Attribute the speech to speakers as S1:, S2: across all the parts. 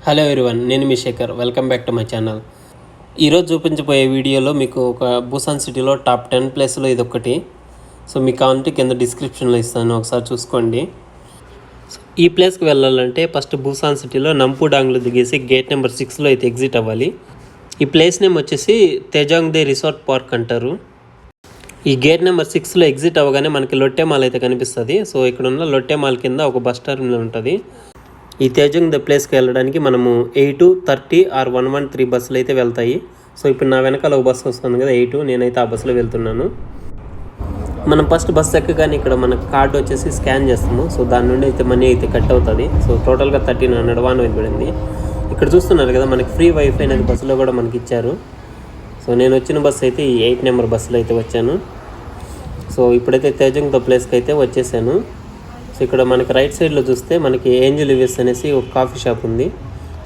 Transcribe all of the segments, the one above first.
S1: Hello everyone, నేను మీ Shekhar. Welcome back to my channel. ఈరోజు చూపించబోయే వీడియోలో మీకు ఒక బుసాన్ సిటీలో టాప్ 10 ప్లేస్లో ఇదొకటి. సో మీకు కావాలంటే కింద డిస్క్రిప్షన్లో ఇస్తాను, ఒకసారి చూసుకోండి. ఈ ప్లేస్కి వెళ్ళాలంటే ఫస్ట్ బుసాన్ సిటీలో నంపుడాంగ్లో దిగేసి గేట్ నెంబర్ 6లో అయితే ఎగ్జిట్ అవ్వాలి. ఈ ప్లేస్ నేమ్ వచ్చేసి తేజాంగ్దే రిసార్ట్ పార్క్ అంటారు. ఈ గేట్ నెంబర్ 6లో ఎగ్జిట్ అవ్వగానే మనకి లొట్టే మాల్ అయితే కనిపిస్తుంది. సో ఇక్కడ ఉన్న లొట్టే మాల్ కింద ఒక బస్ టర్మినల్ ఉంటుంది. ఈ తేజంగ్ ప్లేస్కి వెళ్ళడానికి మనము 8, 30 ఆర్ 113 బస్సులు అయితే వెళ్తాయి. సో ఇప్పుడు నా వెనకాల ఒక బస్సు వస్తుంది కదా 8, నేనైతే ఆ బస్సులో వెళ్తున్నాను. మనం ఫస్ట్ బస్సు ఎక్కగానే ఇక్కడ మన కార్డు వచ్చేసి స్కాన్ చేస్తాము. సో దాని నుండి అయితే మనీ అయితే కట్ అవుతుంది. సో టోటల్గా 1300 అయితే పడింది. ఇక్కడ చూస్తున్నారు కదా మనకి ఫ్రీ వైఫై అనేది బస్సులో కూడా మనకి ఇచ్చారు. సో నేను వచ్చిన బస్సు అయితే ఈ 8 నెంబర్ బస్సులో అయితే వచ్చాను. సో ఇప్పుడైతే తేజంగ్ ప్లేస్కి అయితే వచ్చేసాను. సో ఇక్కడ మనకి రైట్ సైడ్లో చూస్తే మనకి ఏంజల్ లివిస్ అనేసి ఒక కాఫీ షాప్ ఉంది.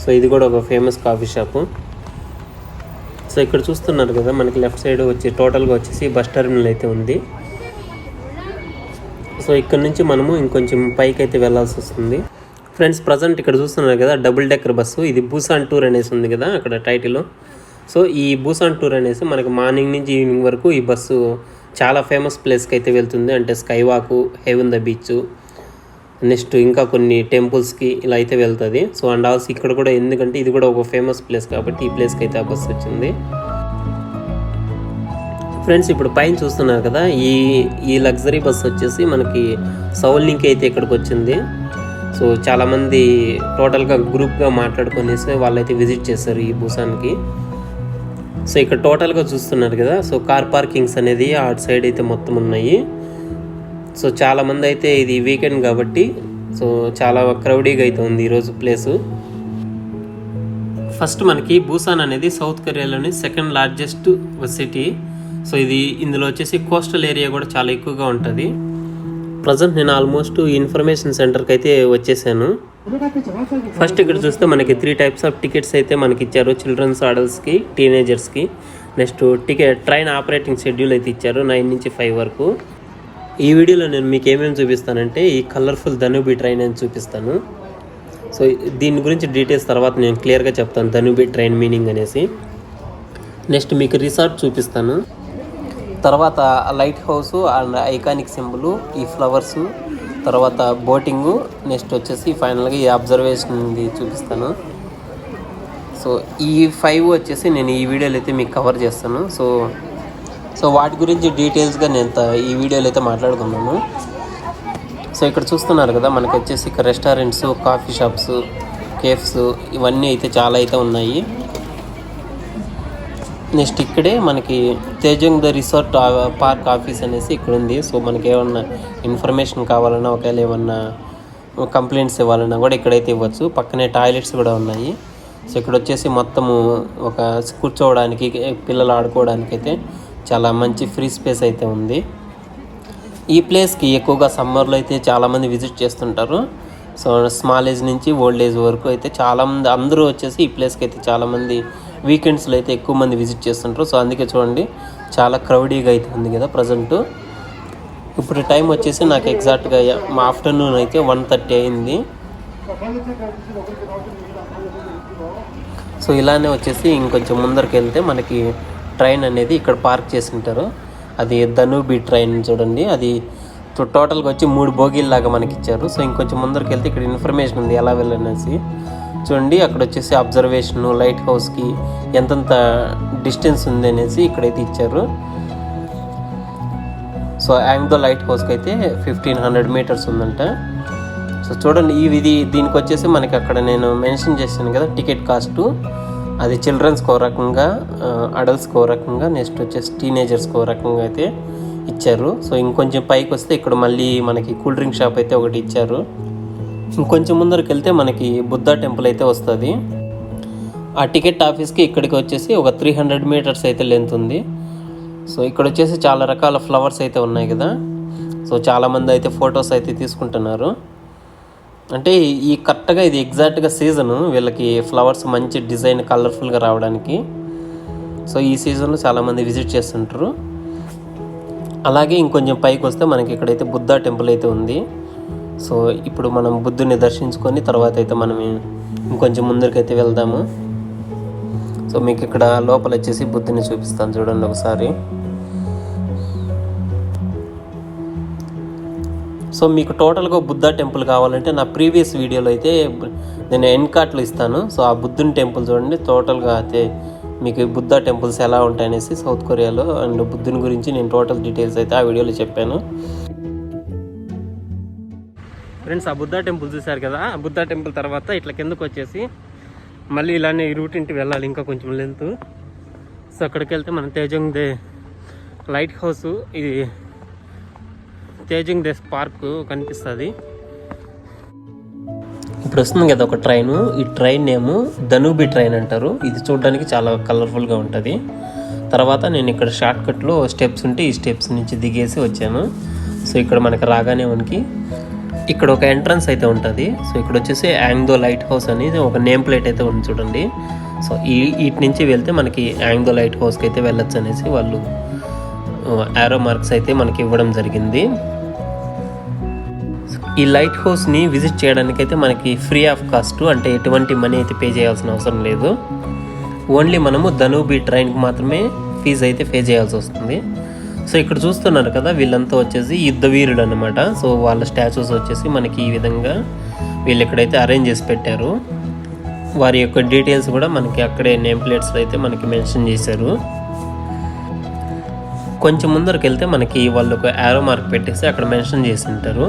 S1: సో ఇది కూడా ఒక ఫేమస్ కాఫీ షాపు. సో ఇక్కడ చూస్తున్నారు కదా మనకి లెఫ్ట్ సైడ్ వచ్చి టోటల్గా వచ్చేసి బస్ టర్మినల్ అయితే ఉంది. సో ఇక్కడ నుంచి మనము ఇంకొంచెం పైకి అయితే వెళ్ళాల్సి వస్తుంది. ఫ్రెండ్స్, ప్రజెంట్ ఇక్కడ చూస్తున్నారు కదా డబుల్ డెక్కర్ బస్సు, ఇది బుసాన్ టూర్ అనేసి ఉంది కదా అక్కడ టైటిల్. సో ఈ బుసాన్ టూర్ అనేసి మనకి మార్నింగ్ నుంచి ఈవినింగ్ వరకు ఈ బస్సు చాలా ఫేమస్ ప్లేస్కి అయితే వెళ్తుంది. అంటే స్కై వాకు, హెవెన్ ద బీచ్, నెక్స్ట్ ఇంకా కొన్ని టెంపుల్స్కి ఇలా అయితే వెళ్తుంది. సో అండ్ ఆల్సో ఇక్కడ కూడా ఎందుకంటే ఇది కూడా ఒక ఫేమస్ ప్లేస్ కాబట్టి ఈ ప్లేస్కి అయితే ఆ బస్సు వచ్చింది. ఫ్రెండ్స్, ఇప్పుడు పైన చూస్తున్నారు కదా ఈ లగ్జరీ బస్సు వచ్చేసి మనకి సౌల్నికి అయితే ఇక్కడికి వచ్చింది. సో చాలామంది టోటల్గా గ్రూప్గా మాట్లాడుకునేసి వాళ్ళైతే విజిట్ చేస్తారు ఈ బుసాన్కి. సో ఇక్కడ టోటల్గా చూస్తున్నారు కదా, సో కార్ పార్కింగ్స్ అనేది ఆ సైడ్ అయితే మొత్తం ఉన్నాయి. సో చాలామంది అయితే ఇది వీకెండ్ కాబట్టి సో చాలా క్రౌడీగా అయితే ఉంది ఈరోజు ప్లేసు. ఫస్ట్ మనకి బుసాన్ అనేది సౌత్ కొరియాలోని సెకండ్ లార్జెస్ట్ సిటీ. సో ఇందులో వచ్చేసి కోస్టల్ ఏరియా కూడా చాలా ఎక్కువగా ఉంటుంది. ప్రజెంట్ నేను ఆల్మోస్ట్ ఇన్ఫర్మేషన్ సెంటర్కి అయితే వచ్చేసాను. ఫస్ట్ ఇక్కడ చూస్తే మనకి 3 టైప్స్ ఆఫ్ టికెట్స్ అయితే మనకి ఇచ్చారు. చిల్డ్రన్స్, అడల్ట్స్కి, టీనేజర్స్కి. నెక్స్ట్ ట్రైన్ ఆపరేటింగ్ షెడ్యూల్ అయితే ఇచ్చారు 9 నుంచి 5 వరకు. ఈ వీడియోలో నేను మీకు ఏమేమి చూపిస్తానంటే ఈ కలర్ఫుల్ ధనుబి ట్రైన్ అని చూపిస్తాను. సో దీని గురించి డీటెయిల్స్ తర్వాత నేను క్లియర్గా చెప్తాను, ధనుబి ట్రైన్ మీనింగ్ అనేసి. నెక్స్ట్ మీకు రిసార్ట్ చూపిస్తాను, తర్వాత light house and iconic symbol, ఈ ఫ్లవర్స్, తర్వాత బోటింగు, నెక్స్ట్ వచ్చేసి ఫైనల్గా ఈ అబ్జర్వేషన్ చూపిస్తాను. సో ఈ 5 వచ్చేసి నేను ఈ వీడియోలో అయితే మీకు కవర్ చేస్తాను. సో వాటి గురించి డీటెయిల్స్గా నేను ఈ వీడియోలో అయితే మాట్లాడుకున్నాను. సో ఇక్కడ చూస్తున్నారు కదా మనకి వచ్చేసి ఇక్కడ రెస్టారెంట్స్, కాఫీ షాప్స్, కేఫ్స్ ఇవన్నీ అయితే చాలా అయితే ఉన్నాయి. నెక్స్ట్ ఇక్కడే మనకి తేజంగ్ ద రిసార్ట్ పార్క్ ఆఫీస్ అనేసి ఇక్కడ ఉంది. సో మనకి ఏమన్నా ఇన్ఫర్మేషన్ కావాలన్నా, ఒకవేళ ఏమన్నా కంప్లైంట్స్ ఇవ్వాలన్నా కూడా ఇక్కడైతే ఇవ్వచ్చు. పక్కనే టాయిలెట్స్ కూడా ఉన్నాయి. సో ఇక్కడ వచ్చేసి మొత్తము ఒక కూర్చోవడానికి, పిల్లలు ఆడుకోవడానికి అయితే చాలా మంచి ఫ్రీ స్పేస్ అయితే ఉంది. ఈ ప్లేస్కి ఎక్కువగా సమ్మర్లో అయితే చాలామంది విజిట్ చేస్తుంటారు. సో స్మాల్ ఏజ్ నుంచి ఓల్డ్ ఏజ్ వరకు అయితే చాలామంది అందరూ వచ్చేసి ఈ ప్లేస్కి అయితే చాలామంది వీకెండ్స్లో అయితే ఎక్కువ మంది విజిట్ చేస్తుంటారు. సో అందుకే చూడండి చాలా క్రౌడీగా అయితే ఉంది కదా ప్రజెంట్. ఇప్పుడు టైం వచ్చేసి నాకు ఎగ్జాక్ట్గా మా ఆఫ్టర్నూన్ అయితే 1:30 అయింది. సో ఇలానే వచ్చేసి ఇంకొంచెం ముందరికి వెళ్తే మనకి ట్రైన్ అనేది ఇక్కడ పార్క్ చేసి ఉంటారు. అది ధనుబి ట్రైన్ చూడండి, అది టోటల్గా వచ్చి 3 బోగీల్లాగా మనకి ఇచ్చారు. సో ఇంకొంచెం ముందరికి వెళ్తే ఇక్కడ ఇన్ఫర్మేషన్ ఉంది ఎలా వెళ్ళనేసి. చూడండి అక్కడ వచ్చేసి అబ్జర్వేషన్, లైట్ హౌస్కి ఎంతంత డిస్టెన్స్ ఉంది అనేసి ఇక్కడైతే ఇచ్చారు. సో యాంగ్దో లైట్ హౌస్కి అయితే 1500 మీటర్స్ ఉందంట. సో చూడండి దీనికి వచ్చేసి మనకి అక్కడ నేను మెన్షన్ చేశాను కదా టికెట్ కాస్టు, అది చిల్డ్రన్స్కి ఓ రకంగా, అడల్ట్స్కి ఓ రకంగా, నెక్స్ట్ వచ్చేసి టీనేజర్స్కి ఓ రకంగా అయితే ఇచ్చారు. సో ఇంకొంచెం పైకి వస్తే ఇక్కడ మళ్ళీ మనకి కూల్ డ్రింక్ షాప్ అయితే ఒకటి ఇచ్చారు. ఇంకొంచెం ముందరికి వెళ్తే మనకి బుద్ధా టెంపుల్ అయితే వస్తుంది. ఆ టికెట్ ఆఫీస్కి ఇక్కడికి వచ్చేసి ఒక 300 మీటర్స్ అయితే లెంత్ ఉంది. సో ఇక్కడ వచ్చేసి చాలా రకాల ఫ్లవర్స్ అయితే ఉన్నాయి కదా. సో చాలామంది అయితే ఫొటోస్ అయితే తీసుకుంటున్నారు. అంటే ఈ కరెక్ట్గా ఇది ఎగ్జాక్ట్గా సీజను వీళ్ళకి ఫ్లవర్స్ మంచి డిజైన్ కలర్ఫుల్గా రావడానికి. సో ఈ సీజన్లో చాలామంది విజిట్ చేస్తుంటారు. అలాగే ఇంకొంచెం పైకి వస్తే మనకి ఇక్కడైతే బుద్ధా టెంపుల్ అయితే ఉంది. సో ఇప్పుడు మనం బుద్ధుని దర్శించుకొని తర్వాత అయితే మనం ఇంకొంచెం ముందరికైతే వెళ్దాము. సో మీకు ఇక్కడ లోపల వచ్చేసి బుద్ధుని చూపిస్తాను చూడండి ఒకసారి. సో మీకు టోటల్గా బుద్ధ టెంపుల్ కావాలంటే నా ప్రీవియస్ వీడియోలో అయితే నేను ఎండ్ కార్ట్లో ఇస్తాను. సో ఆ బుద్ధుని టెంపుల్ చూడండి, టోటల్గా అయితే మీకు బుద్ధ టెంపుల్స్ ఎలా ఉంటాయనేసి సౌత్ కొరియాలో అండ్ బుద్ధుని గురించి నేను టోటల్ డీటెయిల్స్ అయితే ఆ వీడియోలో చెప్పాను. ఫ్రెండ్స్, ఆ బుద్ధ టెంపుల్ చూశారు కదా, ఆ బుద్ధ టెంపుల్ తర్వాత ఇట్లా కిందకు వచ్చేసి మళ్ళీ ఇలానే ఈ రూట్ ఇంటికి వెళ్ళాలి, ఇంకా కొంచెం లెంత్. సో అక్కడికి వెళ్తే మన తేజంగ్ దే లైట్ హౌస్, ఇది తేజంగ్ దే పార్క్ కనిపిస్తుంది. ఇప్పుడు వస్తుంది కదా ఒక ట్రైన్, ఈ ట్రైన్ నేము ధనుబి ట్రైన్ అంటారు. ఇది చూడడానికి చాలా కలర్ఫుల్గా ఉంటుంది. తర్వాత నేను ఇక్కడ షార్ట్కట్లో స్టెప్స్ ఉంటే ఈ స్టెప్స్ నుంచి దిగేసి వచ్చాను. సో ఇక్కడ మనకి రాగానే మనకి ఇక్కడ ఒక ఎంట్రన్స్ అయితే ఉంటుంది. సో ఇక్కడ వచ్చేసి యాంగ్దో లైట్ హౌస్ అనేది ఒక నేమ్ ప్లేట్ అయితే ఉంది చూడండి. సో వీటి నుంచి వెళ్తే మనకి యాంగ్దో లైట్ హౌస్కి అయితే వెళ్ళొచ్చు అనేసి వాళ్ళు యారో మార్క్స్ అయితే మనకి ఇవ్వడం జరిగింది. ఈ లైట్ హౌస్ని విజిట్ చేయడానికైతే మనకి ఫ్రీ ఆఫ్ కాస్ట్, అంటే ఎటువంటి మనీ అయితే పే చేయాల్సిన అవసరం లేదు. ఓన్లీ మనము ధనుబి ట్రైన్కి మాత్రమే ఫీజు అయితే పే చేయాల్సి వస్తుంది. సో ఇక్కడ చూస్తున్నారు కదా, వీళ్ళంతా వచ్చేసి యుద్ధ వీరుడు అనమాట. సో వాళ్ళ స్టాచ్యూస్ వచ్చేసి మనకి ఈ విధంగా వీళ్ళు ఇక్కడైతే అరేంజ్ చేసి పెట్టారు. వారి యొక్క డీటెయిల్స్ కూడా మనకి అక్కడే నేమ్ ప్లేట్స్లో అయితే మనకి మెన్షన్ చేశారు. కొంచెం ముందరికి వెళ్తే మనకి వాళ్ళు ఒక యారో మార్క్ పెట్టేసి అక్కడ మెన్షన్ చేసి ఉంటారు.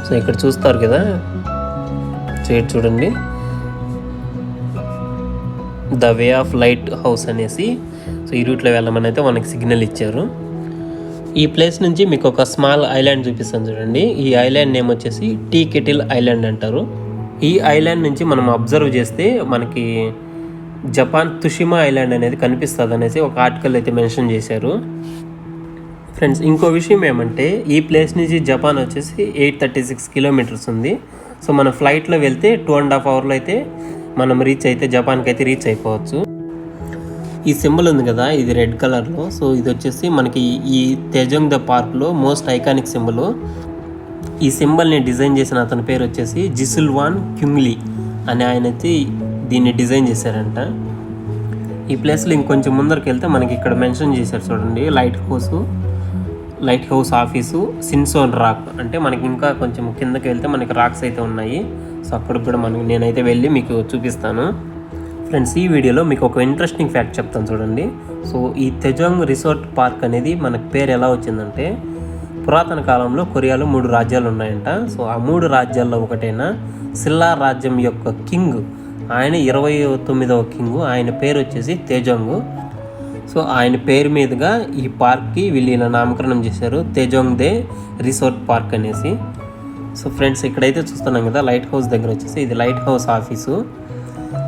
S1: సో ఇక్కడ చూస్తారు కదా, చూడండి the way of light house అనేసి. సో ఈ రూట్లో వెళ్ళమని అయితే మనకి సిగ్నల్ ఇచ్చారు. ఈ ప్లేస్ నుంచి మీకు ఒక స్మాల్ ఐలాండ్ చూపిస్తాను చూడండి. ఈ ఐలాండ్ నేమ్ వచ్చేసి టీ కెటిల్ ఐలాండ్ అంటారు. ఈ ఐలాండ్ నుంచి మనం అబ్జర్వ్ చేస్తే మనకి జపాన్ తుషిమా ఐలాండ్ అనేది కనిపిస్తుంది అనేసి ఒక ఆర్టికల్ అయితే మెన్షన్ చేశారు. ఫ్రెండ్స్, ఇంకో విషయం ఏమంటే ఈ ప్లేస్ నుంచి జపాన్ వచ్చేసి 836 కిలోమీటర్స్ ఉంది. సో మనం ఫ్లైట్లో వెళ్తే 2.5 అవర్లో అయితే మనం జపాన్కి అయితే రీచ్ అయిపోవచ్చు. ఈ సింబల్ ఉంది కదా, ఇది రెడ్ కలర్లో. సో ఇది వచ్చేసి మనకి ఈ తేజంగ్ ద పార్క్లో మోస్ట్ ఐకానిక్ సింబల్. ఈ సింబల్ని డిజైన్ చేసిన అతని పేరు వచ్చేసి జిసుల్వాన్ క్యుంగ్లీ అని ఆయన అయితే దీన్ని డిజైన్ చేశారంట. ఈ ప్లేస్లో ఇంకొంచెం ముందరికి వెళ్తే మనకి ఇక్కడ మెన్షన్ చేశారు చూడండి, లైట్ హౌస్ ఆఫీసు సిన్సోన్ రాక్, అంటే మనకి ఇంకా కొంచెం కిందకి వెళ్తే మనకి రాక్స్ అయితే ఉన్నాయి. సో అక్కడికి కూడా నేనైతే వెళ్ళి మీకు చూపిస్తాను. ఫ్రెండ్స్, ఈ వీడియోలో మీకు ఒక ఇంట్రెస్టింగ్ ఫ్యాక్ట్ చెప్తాను చూడండి. సో ఈ తెజోంగ్ రిసార్ట్ పార్క్ అనేది మనకు పేరు ఎలా వచ్చిందంటే, పురాతన కాలంలో కొరియాలో 3 రాజ్యాలు ఉన్నాయంట. సో ఆ 3 రాజ్యాల్లో ఒకటైన సిల్లా రాజ్యం యొక్క కింగ్, ఆయన 29వ కింగ్, ఆయన పేరు వచ్చేసి తేజోంగ్. సో ఆయన పేరు మీదుగా ఈ పార్క్కి వీళ్ళు ఇలా నామకరణం చేశారు, తేజోంగ్ దే రిసార్ట్ పార్క్ అనేసి. సో ఫ్రెండ్స్, ఇక్కడైతే చూస్తున్నాం కదా, లైట్ హౌస్ దగ్గర వచ్చేసి ఇది లైట్ హౌస్ ఆఫీసు,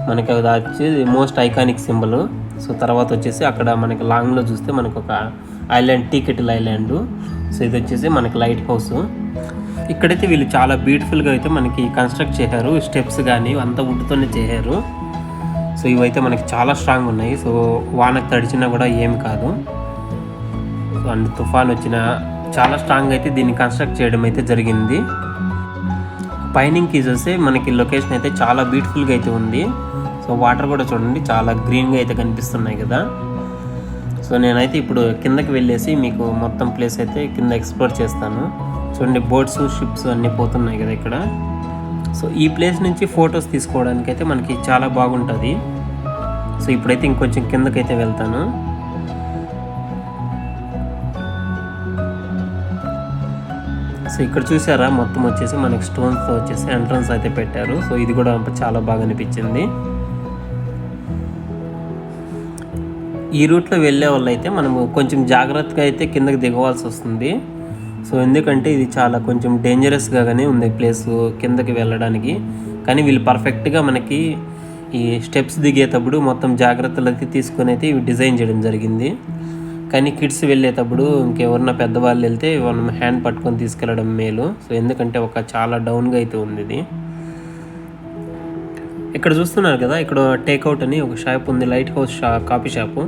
S1: మనకి అది వచ్చేసి మోస్ట్ ఐకానిక్ సింబల్. సో తర్వాత వచ్చేసి అక్కడ మనకి లాంగ్లో చూస్తే మనకు ఒక island, tea kettle island. So ఇది వచ్చేసి మనకి లైట్ హౌస్. ఇక్కడైతే వీళ్ళు చాలా బ్యూటిఫుల్గా అయితే మనకి కన్స్ట్రక్ట్ చేశారు, స్టెప్స్ కానీ అంతా వుడ్తోనే చేశారు. సో ఇవైతే మనకి చాలా స్ట్రాంగ్ ఉన్నాయి. సో వానకు తడిచినా కూడా ఏమి కాదు. సో అండ్ తుఫాన్ వచ్చినా చాలా స్ట్రాంగ్ అయితే దీన్ని కన్స్ట్రక్ట్ చేయడం అయితే జరిగింది. పైనుంచి చూస్తే మనకి లొకేషన్ అయితే చాలా బ్యూటిఫుల్గా అయితే ఉంది. సో వాటర్ కూడా చూడండి చాలా గ్రీన్గా అయితే కనిపిస్తున్నాయి కదా. సో నేనైతే ఇప్పుడు కిందకి వెళ్ళేసి మీకు మొత్తం ప్లేస్ అయితే కింద ఎక్స్ప్లోర్ చేస్తాను. చూడండి, బోట్స్, షిప్స్ అన్నీ పోతున్నాయి కదా ఇక్కడ. సో ఈ ప్లేస్ నుంచి ఫొటోస్ తీసుకోవడానికి అయితే మనకి చాలా బాగుంటుంది. సో ఇప్పుడైతే ఇంకొంచెం కిందకైతే వెళ్తాను. సో ఇక్కడ చూసారా, మొత్తం వచ్చేసి మనకి స్టోన్స్తో వచ్చేసి ఎంట్రన్స్ అయితే పెట్టారు. సో ఇది కూడా చాలా బాగా అనిపించింది. ఈ రూట్లో వెళ్ళే వాళ్ళు అయితే మనము కొంచెం జాగ్రత్తగా అయితే కిందకి దిగవలసి వస్తుంది. సో ఎందుకంటే ఇది చాలా కొంచెం డేంజరస్గానే ఉంది ప్లేస్ కిందకి వెళ్ళడానికి. కానీ వీళ్ళు పర్ఫెక్ట్గా మనకి ఈ స్టెప్స్ దిగేటప్పుడు మొత్తం జాగ్రత్తలు అయితే తీసుకొని అయితే ఇవి డిజైన్ చేయడం జరిగింది. కానీ కిడ్స్ వెళ్ళేటప్పుడు ఇంకెవరన్నా పెద్దవాళ్ళు వెళ్తే మనం హ్యాండ్ పట్టుకొని తీసుకెళ్ళడం మేలు. సో ఎందుకంటే చాలా డౌన్గా అయితే ఉంది ఇది. ఇక్కడ చూస్తున్నారు కదా, ఇక్కడ టేక్అవుట్ అని ఒక షాప్ ఉంది, light house coffee shop.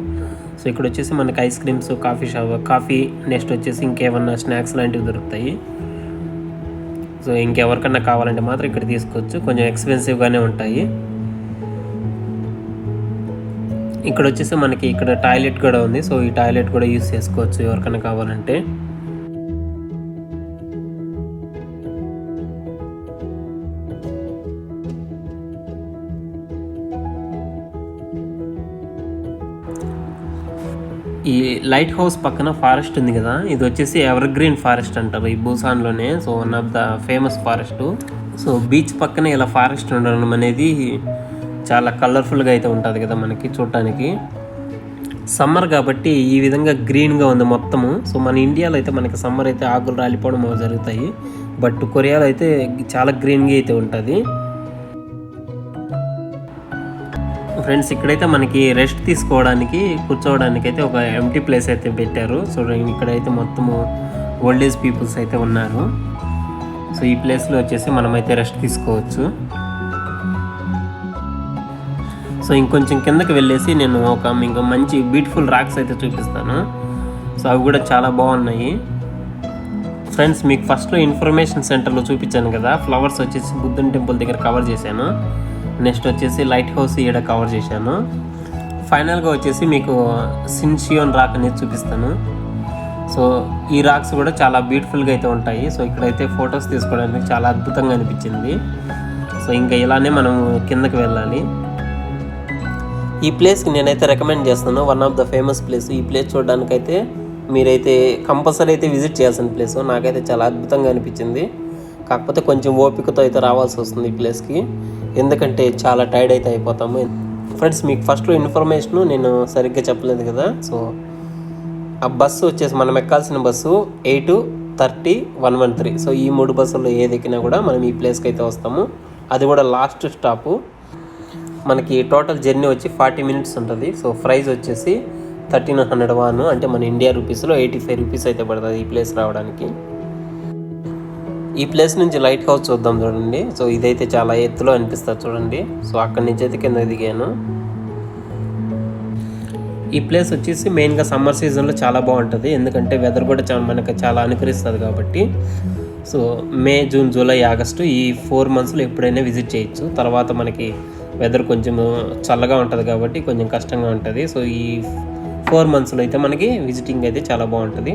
S1: So ఇక్కడ వచ్చేసి మనకి ఐస్ క్రీమ్స్, కాఫీ నెక్స్ట్ వచ్చేసి ఇంకేమన్నా స్నాక్స్ లాంటివి దొరుకుతాయి. సో ఇంకెవరికన్నా కావాలంటే మాత్రం ఇక్కడ తీసుకోవచ్చు, కొంచెం ఎక్స్పెన్సివ్గానే ఉంటాయి. ఇక్కడ వచ్చేసి మనకి ఇక్కడ టాయిలెట్ కూడా ఉంది, సో ఈ టాయిలెట్ కూడా యూస్ చేసుకోవచ్చు ఎవరికైనా కావాలంటే. ఈ లైట్ హౌస్ పక్కన ఫారెస్ట్ ఉంది కదా, ఇది వచ్చేసి ఎవర్ గ్రీన్ ఫారెస్ట్ అంటారు ఈ బూసాన్లోనే. So one of the famous forest. So beach పక్కన ఇలా ఫారెస్ట్ ఉండడం అనేది చాలా కలర్ఫుల్గా అయితే ఉంటుంది కదా మనకి చూడటానికి. సమ్మర్ కాబట్టి ఈ విధంగా గ్రీన్గా ఉంది మొత్తము. సో మన ఇండియాలో అయితే మనకి సమ్మర్ అయితే ఆకులు రాలిపోవడం జరుగుతాయి, బట్ కొరియాలో అయితే చాలా గ్రీన్గా అయితే ఉంటుంది. ఫ్రెండ్స్ ఇక్కడైతే మనకి రెస్ట్ తీసుకోవడానికి కూర్చోవడానికి అయితే ఒక ఎంటీ ప్లేస్ అయితే పెట్టారు. సో ఇక్కడైతే మొత్తము ఓల్డ్ ఏజ్ పీపుల్స్ అయితే ఉన్నారు. సో ఈ ప్లేస్లో వచ్చేసి మనమైతే రెస్ట్ తీసుకోవచ్చు. సో ఇంకొంచెం కిందకి వెళ్ళేసి నేను ఇంకా మంచి బ్యూటిఫుల్ రాక్స్ అయితే చూపిస్తాను. సో అవి కూడా చాలా బాగున్నాయి. ఫ్రెండ్స్ మీకు ఫస్ట్లో ఇన్ఫర్మేషన్ సెంటర్లో చూపించాను కదా, ఫ్లవర్స్ వచ్చేసి బుద్ధుని టెంపుల్ దగ్గర కవర్ చేశాను. నెక్స్ట్ వచ్చేసి లైట్ హౌస్ ఈడ కవర్ చేశాను. ఫైనల్గా వచ్చేసి మీకు సిన్షియోన్ రాక్ అనేది చూపిస్తాను. సో ఈ రాక్స్ కూడా చాలా బ్యూటిఫుల్గా అయితే ఉంటాయి. సో ఇక్కడైతే ఫొటోస్ తీసుకోవడానికి చాలా అద్భుతంగా అనిపించింది. సో ఇంకా ఇలానే మనం కిందకి వెళ్ళాలి. ఈ ప్లేస్కి నేనైతే రికమెండ్ చేస్తాను, one of the famous place. ఈ ప్లేస్ చూడడానికైతే మీరైతే కంపల్సరీ అయితే విజిట్ చేయాల్సిన ప్లేస్. నాకైతే చాలా అద్భుతంగా అనిపించింది. కాకపోతే కొంచెం ఓపికతో అయితే రావాల్సి వస్తుంది ఈ ప్లేస్కి, ఎందుకంటే చాలా టైర్డ్ అయితే అయిపోతాము. ఫ్రెండ్స్ మీకు ఫస్ట్లో ఇన్ఫర్మేషను నేను సరిగ్గా చెప్పలేదు కదా. సో ఆ బస్సు వచ్చేసి మనం ఎక్కాల్సిన బస్సు 8:30, 113. సో ఈ 3 బస్సుల్లో ఏది ఎక్కినా కూడా మనం ఈ ప్లేస్కి అయితే వస్తాము. అది కూడా లాస్ట్ స్టాపు. మనకి టోటల్ జర్నీ వచ్చి 40 మినిట్స్ ఉంటుంది. సో ప్రైస్ వచ్చేసి 1300 వాన్, అంటే మన ఇండియా రూపీస్లో 85 రూపీస్ అయితే పడుతుంది ఈ ప్లేస్ రావడానికి. ఈ ప్లేస్ నుంచి లైట్ హౌస్ చూద్దాం చూడండి. సో ఇదైతే చాలా ఎత్తులో అనిపిస్తుంది చూడండి. సో అక్కడి నుంచి అయితే కింద దిగాను. ఈ ప్లేస్ వచ్చేసి మెయిన్గా సమ్మర్ సీజన్లో చాలా బాగుంటుంది, ఎందుకంటే వెదర్ కూడా మనకు చాలా అనుకరిస్తుంది కాబట్టి. సో మే, జూన్, జూలై, ఆగస్టు ఈ 4 మంత్స్లో ఎప్పుడైనా విజిట్ చేయొచ్చు. తర్వాత మనకి వెదర్ కొంచెం చల్లగా ఉంటుంది కాబట్టి కొంచెం కష్టంగా ఉంటుంది. సో ఈ 4 మంత్స్లో అయితే మనకి విజిటింగ్ అయితే చాలా బాగుంటుంది.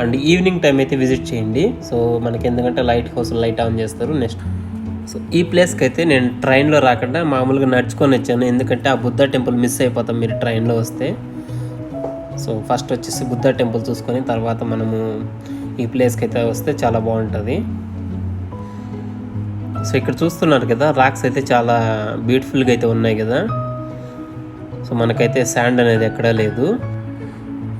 S1: అండ్ ఈవినింగ్ టైం అయితే విజిట్ చేయండి. సో మనకి ఎందుకంటే లైట్ హౌస్ లైట్ ఆన్ చేస్తారు. నెక్స్ట్ సో ఈ ప్లేస్కి అయితే నేను ట్రైన్లో రాకుండా మామూలుగా నడుచుకొని వచ్చాను, ఎందుకంటే ఆ బుద్ధ టెంపుల్ మిస్ అయిపోతాం మీరు ట్రైన్లో వస్తే. సో ఫస్ట్ వచ్చేసి బుద్ధ టెంపుల్ చూసుకొని తర్వాత మనము ఈ ప్లేస్కి అయితే వస్తే చాలా బాగుంటుంది. సో ఇక్కడ చూస్తున్నారు కదా, రాక్స్ అయితే చాలా బ్యూటిఫుల్గా అయితే ఉన్నాయి కదా. సో మనకైతే శాండ్ అనేది ఎక్కడా లేదు.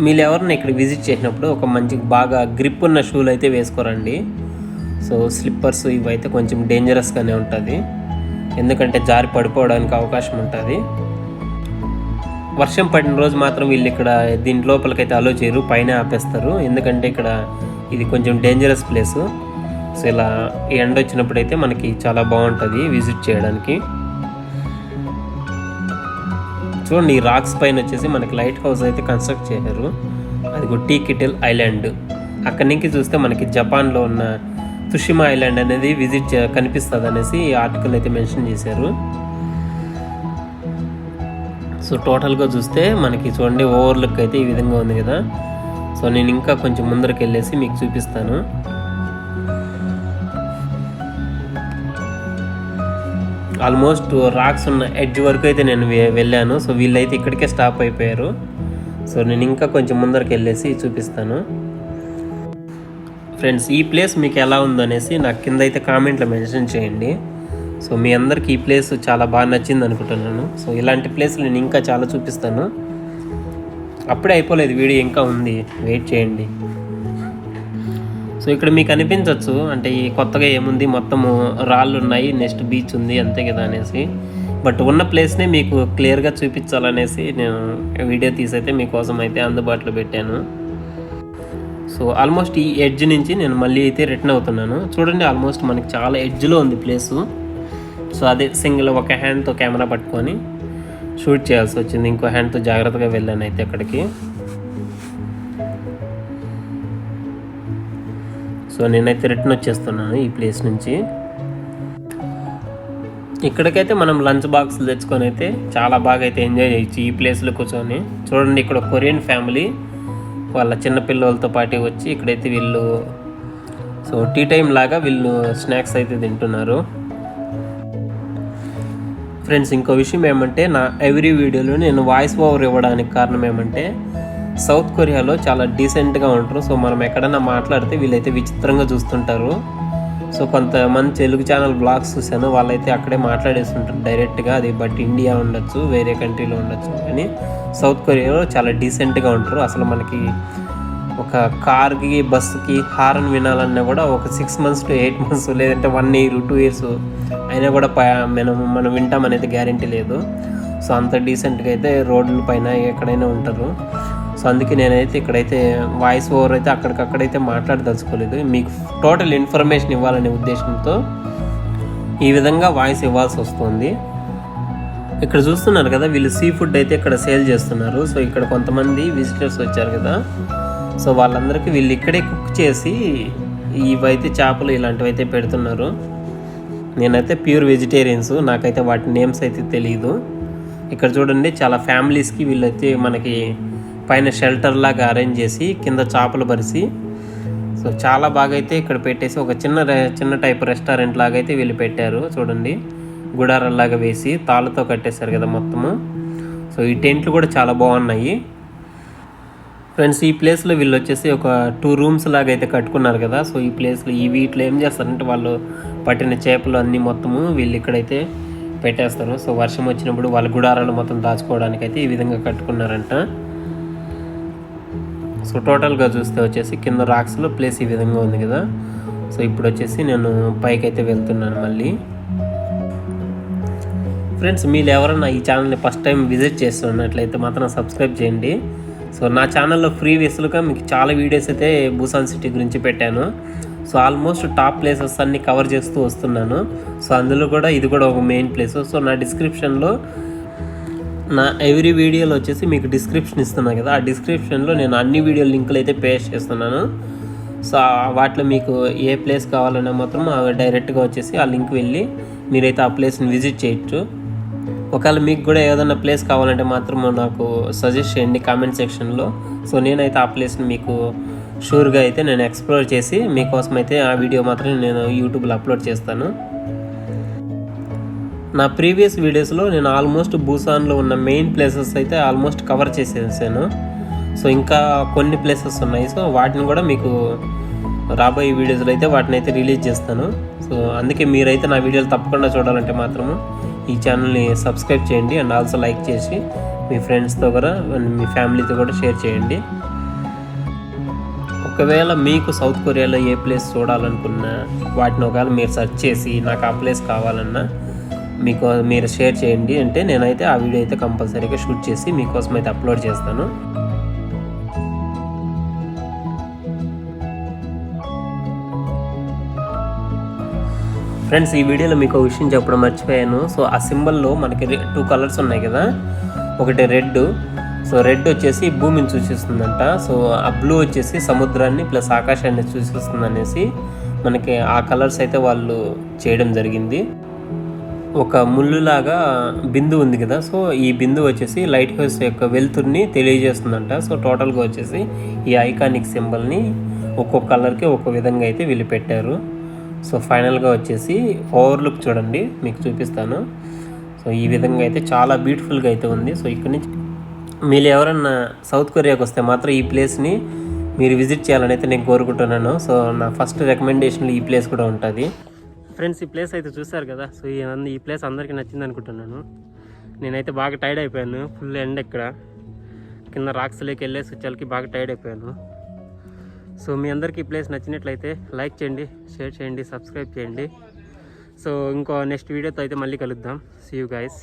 S1: మీరు ఎవరిని ఇక్కడ విజిట్ చేసినప్పుడు ఒక మంచి బాగా గ్రిప్ ఉన్న షూలు అయితే వేసుకోరండి. సో స్లిప్పర్స్ ఇవైతే కొంచెం డేంజరస్గానే ఉంటుంది, ఎందుకంటే జారి పడిపోవడానికి అవకాశం ఉంటుంది. వర్షం పడిన రోజు మాత్రం వీళ్ళు ఇక్కడ దీని లోపలికైతే అలో చేయరు, పైన ఆపేస్తారు, ఎందుకంటే ఇక్కడ ఇది కొంచెం డేంజరస్ ప్లేసు. సో ఇలా ఎండ వచ్చినప్పుడు అయితే మనకి చాలా బాగుంటుంది విజిట్ చేయడానికి. చూడండి ఈ రాక్స్ పైన వచ్చేసి మనకి లైట్ హౌస్ అయితే కన్స్ట్రక్ట్ చేశారు. అది టీ కిటిల్ ఐలాండ్. అక్కడి నుంచి చూస్తే మనకి జపాన్లో ఉన్న తుషిమా ఐలాండ్ అనేది విజిట్ కనిపిస్తుంది అనేసి ఈ ఆర్టికల్ అయితే మెన్షన్ చేశారు. సో టోటల్గా చూస్తే మనకి చూడండి ఓవర్లుక్ అయితే ఈ విధంగా ఉంది కదా. సో నేను ఇంకా కొంచెం ముందరికి వెళ్ళేసి మీకు చూపిస్తాను. ఆల్మోస్ట్ రాక్స్ ఉన్న ఎడ్జ్ వరకు అయితే నేను వెళ్ళాను. సో వీళ్ళైతే ఇక్కడికే స్టాప్ అయిపోయారు. సో నేను ఇంకా కొంచెం ముందరికి వెళ్ళేసి చూపిస్తాను. ఫ్రెండ్స్ ఈ ప్లేస్ మీకు ఎలా ఉందనేసి నాకు కింద అయితే కామెంట్లో మెన్షన్ చేయండి. సో మీ అందరికీ ఈ ప్లేస్ చాలా బాగా నచ్చింది అనుకుంటున్నాను. సో ఇలాంటి ప్లేస్లు నేను ఇంకా చాలా చూపిస్తాను. అప్పుడే అయిపోలేదు వీడియో, ఇంకా ఉంది, వెయిట్ చేయండి. సో ఇక్కడ మీకు అనిపించవచ్చు అంటే ఈ కొత్తగా ఏముంది, మొత్తము రాళ్ళు ఉన్నాయి, నెక్స్ట్ బీచ్ ఉంది అంతే కదా అనేసి. బట్ ఉన్న ప్లేస్నే మీకు క్లియర్గా చూపించాలనేసి నేను వీడియో తీసైతే మీకోసం అయితే అందుబాటులో పెట్టాను. సో ఆల్మోస్ట్ ఈ ఎడ్జ్ నుంచి నేను మళ్ళీ అయితే రిటర్న్ అవుతున్నాను. చూడండి ఆల్మోస్ట్ మనకి చాలా ఎడ్జ్లో ఉంది ప్లేసు. సో అదే సింగిల్ ఒక హ్యాండ్తో కెమెరా పట్టుకొని షూట్ చేయాల్సి వచ్చింది, ఇంకో హ్యాండ్తో జాగ్రత్తగా వెళ్ళాను అయితే అక్కడికి. సో నేనైతే రిటర్న్ వచ్చేస్తున్నాను ఈ ప్లేస్ నుంచి. ఇక్కడికైతే మనం లంచ్ బాక్స్లు తెచ్చుకొని అయితే చాలా బాగా అయితే ఎంజాయ్ చేయొచ్చు ఈ ప్లేస్లో కూర్చొని. చూడండి, ఇక్కడ కొరియన్ ఫ్యామిలీ వాళ్ళ చిన్నపిల్లలతో పాటు వచ్చి ఇక్కడైతే వీళ్ళు సో టీ టైం లాగా వీళ్ళు స్నాక్స్ అయితే తింటున్నారు. ఫ్రెండ్స్, ఇంకో విషయం ఏమంటే, నా ఎవ్రీ వీడియోలో నేను వాయిస్ ఓవర్ ఇవ్వడానికి కారణం ఏమంటే, సౌత్ కొరియాలో చాలా డీసెంట్గా ఉంటారు. సో మనం ఎక్కడైనా మాట్లాడితే వీళ్ళైతే విచిత్రంగా చూస్తుంటారు. సో కొంతమంది తెలుగు ఛానల్ బ్లాగ్స్ చూశాను, వాళ్ళైతే అక్కడే మాట్లాడేస్తుంటారు డైరెక్ట్గా. అది బట్ ఇండియా ఉండొచ్చు, వేరే కంట్రీలో ఉండొచ్చు, కానీ సౌత్ కొరియాలో చాలా డీసెంట్గా ఉంటారు. అసలు మనకి ఒక కార్కి బస్సుకి హారన్ వినాలన్నా కూడా ఒక 6 months to 8 months లేదంటే 1 year 2 years అయినా కూడా మనం వింటామనేది గ్యారంటీ లేదు. సో అంత డీసెంట్గా అయితే రోడ్ల పైన ఎక్కడైనా ఉంటారు. సో అందుకే నేనైతే ఇక్కడైతే వాయిస్ ఓవర్ అయితే అక్కడికక్కడైతే మాట్లాడదలుచుకోలేదు. మీకు టోటల్ ఇన్ఫర్మేషన్ ఇవ్వాలనే ఉద్దేశంతో ఈ విధంగా వాయిస్ ఇవ్వాల్సి వస్తుంది. ఇక్కడ చూస్తున్నారు కదా, వీళ్ళు సీ ఫుడ్ అయితే ఇక్కడ సేల్ చేస్తున్నారు. సో ఇక్కడ కొంతమంది విజిటర్స్ వచ్చారు కదా, సో వాళ్ళందరికీ వీళ్ళు ఇక్కడే కుక్ చేసి ఇవైతే చేపలు ఇలాంటివి అయితే పెడుతున్నారు. నేనైతే ప్యూర్ వెజిటేరియన్స్, నాకైతే వాటి నేమ్స్ అయితే తెలియదు. ఇక్కడ చూడండి, చాలా ఫ్యామిలీస్కి వీళ్ళైతే మనకి పైన షెల్టర్ లాగా అరేంజ్ చేసి కింద చేపలు పరిచి సో చాలా బాగా అయితే ఇక్కడ పెట్టేసి ఒక చిన్న టైప్ రెస్టారెంట్ లాగా అయితే వీళ్ళు పెట్టారు. చూడండి, గుడారల్లాగా వేసి తాళ్ళతో కట్టేశారు కదా మొత్తము. సో ఈ టెంట్లు కూడా చాలా బాగున్నాయి. ఫ్రెండ్స్, ఈ ప్లేస్లో వీళ్ళు వచ్చేసి ఒక 2 rooms లాగా అయితే కట్టుకున్నారు కదా. సో ఈ ప్లేస్లో వీటిలో ఏం చేస్తారంటే, వాళ్ళు పట్టిన చేపలు అన్నీ మొత్తము వీళ్ళు ఇక్కడైతే పెట్టేస్తారు. సో వర్షం వచ్చినప్పుడు వాళ్ళ గుడారాలు మొత్తం దాచుకోవడానికి అయితే ఈ విధంగా కట్టుకున్నారంట. సో టోటల్గా చూస్తే వచ్చేసి కింద రాక్స్లో ప్లేస్ ఈ విధంగా ఉంది కదా. సో ఇప్పుడు వచ్చేసి నేను పైకి అయితే వెళ్తున్నాను మళ్ళీ. ఫ్రెండ్స్, మీరు ఎవరైనా ఈ ఛానల్ని ఫస్ట్ టైం విజిట్ చేస్తున్నట్లయితే మాత్రం సబ్స్క్రైబ్ చేయండి. సో నా ఛానల్లో ప్రీవియస్గా మీకు చాలా వీడియోస్ అయితే బుసాన్ సిటీ గురించి పెట్టాను. సో ఆల్మోస్ట్ టాప్ ప్లేసెస్ అన్నీ కవర్ చేస్తూ వస్తున్నాను. సో అందులో కూడా ఇది కూడా ఒక మెయిన్ ప్లేస్. సో నా డిస్క్రిప్షన్లో నా ఎవ్రీ వీడియోలో వచ్చేసి మీకు డిస్క్రిప్షన్ ఇస్తున్నాను కదా, ఆ డిస్క్రిప్షన్లో నేను అన్ని వీడియో లింకులు అయితే పేస్ట్ చేస్తున్నాను. సో వాటిలో మీకు ఏ ప్లేస్ కావాలన్నా మాత్రం డైరెక్ట్గా వచ్చేసి ఆ లింక్ వెళ్ళి మీరైతే ఆ ప్లేస్ని విజిట్ చేయొచ్చు. ఒకవేళ మీకు కూడా ఏదైనా ప్లేస్ కావాలంటే మాత్రం నాకు సజెస్ట్ చేయండి కామెంట్ సెక్షన్లో. సో నేనైతే ఆ ప్లేస్ని మీకు షూర్గా అయితే నేను ఎక్స్ప్లోర్ చేసి మీకోసం అయితే ఆ వీడియో మాత్రం నేను యూట్యూబ్లో అప్లోడ్ చేస్తాను. నా ప్రీవియస్ వీడియోస్లో నేను ఆల్మోస్ట్ బూసాన్లో ఉన్న మెయిన్ ప్లేసెస్ అయితే ఆల్మోస్ట్ కవర్ చేసేసాను. సో ఇంకా కొన్ని ప్లేసెస్ ఉన్నాయి. సో వాటిని కూడా మీకు రాబోయే వీడియోస్లో అయితే వాటిని అయితే రిలీజ్ చేస్తాను. సో అందుకే మీరైతే నా వీడియోలు తప్పకుండా చూడాలంటే మాత్రము ఈ ఛానల్ని సబ్స్క్రైబ్ చేయండి అండ్ ఆల్సో లైక్ చేసి మీ ఫ్రెండ్స్తో కూడా మీ ఫ్యామిలీతో కూడా షేర్ చేయండి. ఒకవేళ మీకు సౌత్ కొరియాలో ఏ ప్లేస్ చూడాలనుకున్నా వాటిని ఒకవేళ మీరు సెర్చ్ చేసి నాకు ఆ ప్లేస్ కావాలన్నా మీరు షేర్ చేయండి అంటే నేనైతే ఆ వీడియో అయితే కంపల్సరీగా షూట్ చేసి మీకోసం అయితే అప్లోడ్ చేస్తాను. ఫ్రెండ్స్, ఈ వీడియోలో మీకు ఒక విషయం చెప్పడం మర్చిపోయాను. సో ఆ సింబల్లో మనకి 2 కలర్స్ ఉన్నాయి కదా, ఒకటి రెడ్. సో రెడ్ వచ్చేసి భూమిని సూచిస్తుందంట. సో ఆ బ్లూ వచ్చేసి సముద్రాన్ని ప్లస్ ఆకాశాన్ని సూచిస్తుంది అనేసి మనకి ఆ కలర్స్ అయితే వాళ్ళు చేయడం జరిగింది. ఒక ముళ్ళులాగా బిందు ఉంది కదా, సో ఈ బిందు వచ్చేసి లైట్ హౌస్ యొక్క వెలుతురుని తెలియజేస్తుందంట. సో టోటల్గా వచ్చేసి ఈ ఐకానిక్ సింబల్ని ఒక్కొక్క కలర్కి ఒక్కో విధంగా అయితే వీళ్ళు పెట్టారు. సో ఫైనల్గా వచ్చేసి ఓవర్లుక్ చూడండి, మీకు చూపిస్తాను. సో ఈ విధంగా అయితే చాలా బ్యూటిఫుల్గా అయితే ఉంది. సో ఇక్కడ నుంచి మీరు ఎవరన్నా సౌత్ కొరియాకి వస్తే మాత్రం ఈ ప్లేస్ని మీరు విజిట్ చేయాలని అయితే నేను కోరుకుంటున్నాను. సో నా ఫస్ట్ రికమెండేషన్లో ఈ ప్లేస్ కూడా ఉంటుంది. ఫ్రెండ్స్, ఈ ప్లేస్ అయితే చూసారు కదా. సో ఈ ప్లేస్ అందరికీ నచ్చింది అనుకుంటున్నాను. నేనైతే బాగా టైర్డ్ అయిపోయాను. ఫుల్ ఎండ్ ఇక్కడ కింద రాక్స్లోకి వెళ్ళేసి వచ్చేకి బాగా టైర్డ్ అయిపోయాను. సో మీ అందరికీ ఈ ప్లేస్ నచ్చినట్లయితే లైక్ చేయండి, షేర్ చేయండి, సబ్స్క్రైబ్ చేయండి. సో ఇంకో నెక్స్ట్ వీడియోతో అయితే మళ్ళీ కలుద్దాం. See you guys.